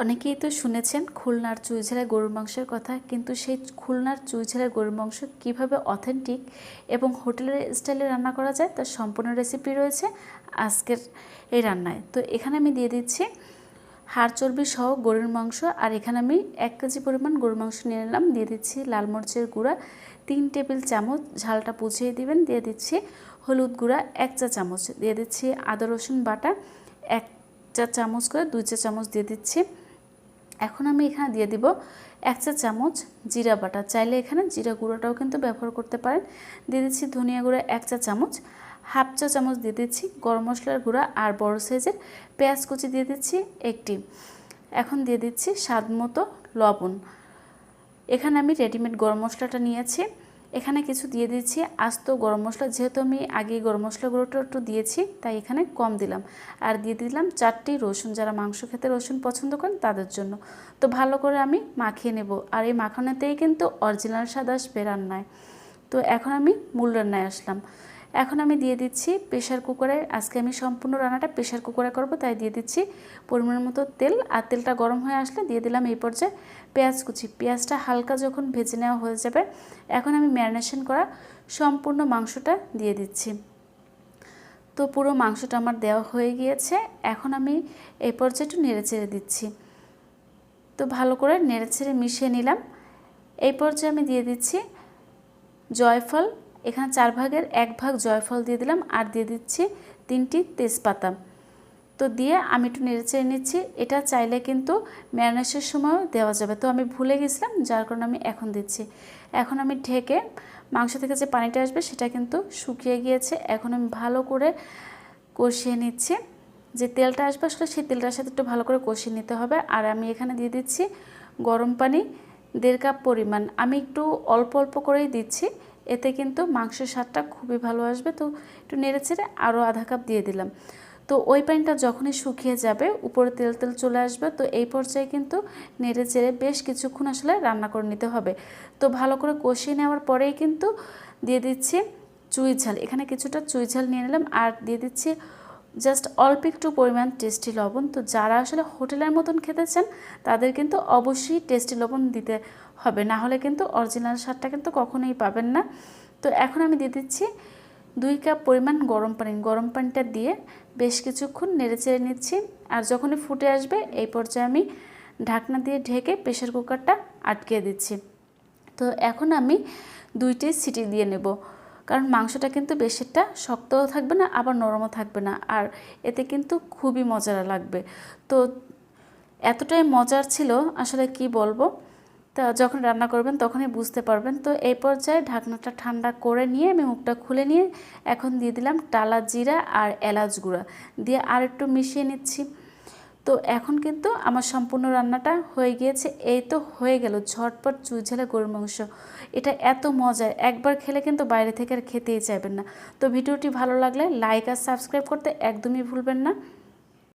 অনেকেই তো শুনেছেন খুলনার চুইঝালের গরুর মাংসের কথা, কিন্তু সেই খুলনার চুইঝালের গরুর মাংস কীভাবে অথেন্টিক এবং হোটেলের স্টাইলে রান্না করা যায় তার সম্পূর্ণ রেসিপি রয়েছে আজকের এই রান্নায়। তো এখানে আমি দিয়ে দিচ্ছি হাড় চর্বি সহ গরুর মাংস, আর এখানে আমি 1 কেজি পরিমাণ গরুর মাংস নিয়ে নিলাম। দিয়ে দিচ্ছি লাল মরিচের গুঁড়া 3 টেবিল চামচ, ঝালটা বুঝিয়ে দিবেন। দিয়ে দিচ্ছি হলুদ গুঁড়া 1 চা চামচ, দিয়ে দিচ্ছি আদা রসুন বাটা 1 চা চামচ করে 2 চা চামচ দিয়ে দিচ্ছি। এখন আমি এখানে দিয়ে দিব 1 চা চামচ জিরা বাটা, চাইলে এখানে জিরা গুঁড়োটাও কিন্তু ব্যবহার করতে পারেন। দিয়ে দিচ্ছি ধনিয়া গুঁড়া 1 চা চামচ, হাফ চা চামচ দিয়ে দিচ্ছি গরম মশলার গুঁড়া, আর বড় সাইজের পেঁয়াজ কুচি দিয়ে দিচ্ছি একটি। এখন দিয়ে দিচ্ছি স্বাদ মতো লবণ। এখানে আমি রেডিমেড গরম মশলাটা নিয়েছি, এখানে কিছু দিয়ে দিচ্ছি আস্ত গরম মশলা, যেহেতু আমি আগে গরম মশলা গুঁড়োটা একটু দিয়েছি তাই এখানে কম দিলাম। আর দিয়ে দিলাম 4টি রসুন, যারা মাংস খেতে রসুন পছন্দ করেন তাদের জন্য। তো ভালো করে আমি মাখিয়ে নেব, আর এই মাখানোতেই কিন্তু অরিজিনাল স্বাদ আসবে রান্নায়। তো এখন আমি মূল রান্নায় আসলাম। এখন আমি দিয়ে দিচ্ছি প্রেশার কুকারে, আজকে আমি সম্পূর্ণ রান্নাটা প্রেশার কুকারে করব, তাই দিয়ে দিচ্ছি পরিমাণ মতো তেল। আর তেলটা গরম হয়ে আসলে দিয়ে দিলাম এই পর্যায়ে পেঁয়াজ কুচি। পেঁয়াজটা হালকা যখন ভেজে নেওয়া হয়ে যাবে, এখন আমি ম্যারিনেশন করা সম্পূর্ণ মাংসটা দিয়ে দিচ্ছি। তো পুরো মাংসটা আমার দেওয়া হয়ে গিয়েছে, এখন আমি এই পর্যায়ে একটু নেড়েচেড়ে দিচ্ছি। তো ভালো করে নেড়েচেড়ে মিশিয়ে নিলাম। এই পর্যায়ে আমি দিয়ে দিচ্ছি জয়ফল, এখানে 4 ভাগের 1 ভাগ জয়ফল দিয়ে দিলাম, আর দিয়ে দিচ্ছি 3টি তেজপাতা। তো দিয়ে আমি একটু নেড়েচেড়ে নিচ্ছি। এটা চাইলে কিন্তু ম্যারিনেশনের সময়ও দেওয়া যাবে, তো আমি ভুলে গেছিলাম, যার কারণে আমি এখন দিচ্ছি। এখন আমি ঢেকে, মাংস থেকে যে পানিটা আসবে সেটা কিন্তু শুকিয়ে গিয়েছে, এখন আমি ভালো করে কষিয়ে নিচ্ছি। যে তেলটা আসবে আসলে সেই তেলটার সাথে একটু ভালো করে কষিয়ে নিতে হবে। আর আমি এখানে দিয়ে দিচ্ছি গরম পানি 1.5 কাপ পরিমাণ, আমি একটু অল্প অল্প করেই দিচ্ছি, এতে কিন্তু মাংসের স্বাদটা খুবই ভালো আসবে। তো একটু নেড়েচেড়ে আরও আধা কাপ দিয়ে দিলাম। তো ওই পানিটা যখনই শুকিয়ে যাবে, উপরে তেল তেল চলে আসবে, তো এই পর্যায়ে কিন্তু নেড়েচেড়ে বেশ কিছুক্ষণ আসলে রান্না করে নিতে হবে। তো ভালো করে কষিয়ে নেওয়ার পরেই কিন্তু দিয়ে দিচ্ছি চুই ঝাল, এখানে কিছুটা চুই ঝাল নিয়ে নিলাম, আর দিয়ে দিচ্ছি জাস্ট অল্প একটু পরিমাণ টেস্টি লবণ। তো যারা আসলে হোটেলের মতন খেতে চান তাদের কিন্তু অবশ্যই টেস্টি লবণ দিতে হবে, না হলে কিন্তু অরিজিনাল স্বাদটা কিন্তু কখনোই পাবেন না। তো এখন আমি দিয়ে দিচ্ছি 2 কাপ পরিমাণ গরম পানি, গরম পানিটা দিয়ে বেশ কিছুক্ষণ নেড়েচেড়ে নিচ্ছি। আর যখনই ফুটে আসবে এই পর্যায়ে আমি ঢাকনা দিয়ে ঢেকে প্রেশার কুকারটা আটকে দিচ্ছি। তো এখন আমি 2টি সিটি দিয়ে নেব, কারণ মাংসটা কিন্তু বেশিটা শক্তও থাকবে না আবার নরমও থাকবে না, আর এতে কিন্তু খুবই মজার লাগবে। তো এতটাই মজার ছিল আসলে কি বলবো, তা যখন রান্না করবেন তখনই বুঝতে পারবেন। তো এই পর্যায়ে ঢাকনাটা ঠান্ডা করে নিয়ে আমি মুখটা খুলে নিয়ে এখন দিয়ে দিলাম টালা জিরা আর এলাচ গুঁড়া দিয়ে আর একটু মিশিয়ে নিচ্ছি। তো এখন কিন্তু আমার সম্পূর্ণ রান্নাটা হয়ে গিয়েছে। এই তো হয়ে গেল ঝটপট চুই ঝালে গরুর মাংস। এটা এত মজার, একবার খেলে কিন্তু বাইরে থেকে আর খেতেই চাইবেন না। তো ভিডিওটি ভালো লাগলে লাইক আর সাবস্ক্রাইব করতে একদমই ভুলবেন না।